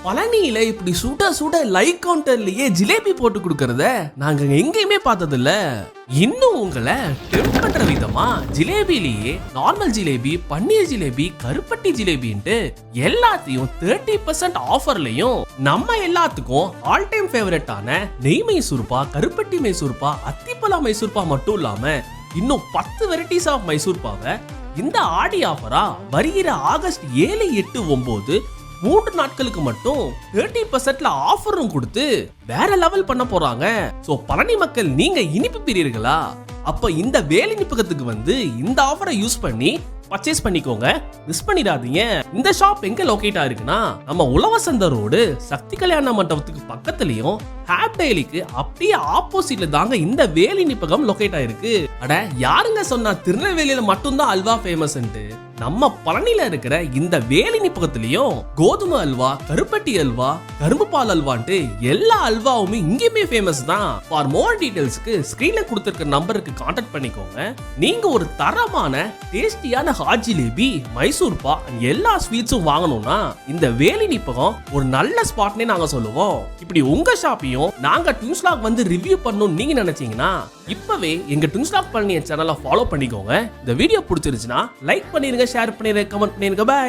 பழனியில இப்படி சுட சுட லைக் கவுண்டர்லயே ஜிலேபி போட்டு கொடுக்கறத நாங்க எங்கேயுமே பார்த்தது இல்ல. இன்னும் உங்களை டெம்ப் பண்ற விதமா ஜிலேபிலேயே நார்மல் ஜிலேபி, பன்னீர் ஜிலேபி, கருப்பட்டி ஜிலேபின்ட்டு எல்லாத்தையும் 30% ஆஃபர்லயும் நம்ம எல்லாத்துக்கும் ஆல் டைம் ஃபேவரட்டான நெய் மைசூர்பா, கருப்பட்டி மைசூர்பா, அத்திப்பழா மைசூர்பா மட்டும் இல்லாம இன்னும் 10 வெரைட்டிஸ் ஆஃப் மைசூர்பாவை இந்த ஆடி ஆஃபரா வருகிற ஆகஸ்ட் 7, 8, 9 3 நாட்களுக்கு மட்டும் 30% ஆஃபரும் கொடுத்து வேற லெவல் பண்ண போறாங்க. சோ பழனி மக்கள், நீங்க இனிப்பு பிரியர்களா? அப்ப இந்த வேலினிப்பகத்துக்கு வந்து இந்த ஆஃபரை யூஸ் பண்ணி பர்ச்சேஸ் பண்ணிக்கோங்க, மிஸ் பண்ணிடாதீங்க. இந்த ஷாப் எங்க லொகேட் ஆயிருக்குன்னா நம்ம உழவசந்த ரோடு சக்தி கல்யாண மண்டபத்துக்கு பக்கத்துலயும் ஹேப் டெய்லிக்கு அப்படியே ஆப்போசிட்ல தாங்க இந்த வேலினிப்பகம் லொகேட் ஆயிருக்கு. அட யாருங்க சொன்னா திருநெல்வேலியில மட்டும்தான் அல்வா ஃபேமஸ்ன்ட்டு? நம்ம பழனில இருக்கிற இந்த வேலினிப்பகத்திலயும் கோதுமை அல்வா, கருப்பட்டி அல்வா, கரும்பு பால் அல்வான்ட்டு எல்லா அல்வாவுமே இங்கேயுமே ஃபேமஸ் தான். ஃபார் மோர் டீடைல்ஸ்க்கு ஸ்கிரீன்ல கொடுத்திருக்க நம்பருக்கு கான்டாக்ட் பண்ணிக்கோங்க. நீங்க ஒரு தரமான டேஸ்டியான ஹாட் ஜிலேபி, மைசூர்பா எல்லா ஸ்வீட்ஸும் வாங்கணும்னா இந்த வேலினிப்பகம் ஒரு நல்ல ஸ்பாட்னே நாங்க சொல்லுவோம். இப்படி உங்க ஷாப்பையும் நாங்க ட்வின்ஸ்லாக் வந்து ரிவ்யூ பண்ணணும் நீங்க நினைச்சீங்கன்னா இப்பவே எங்க ட்வின்ஸ்லாக் பழனி சேனலை ஃபாலோ பண்ணிக்கோங்க. இந்த வீடியோ பிடிச்சிருச்சுன்னா லைக் பண்ணிருங்க, ஷேர் பண்ணிருங்க, கமெண்ட் பண்ணிருங்க. பை.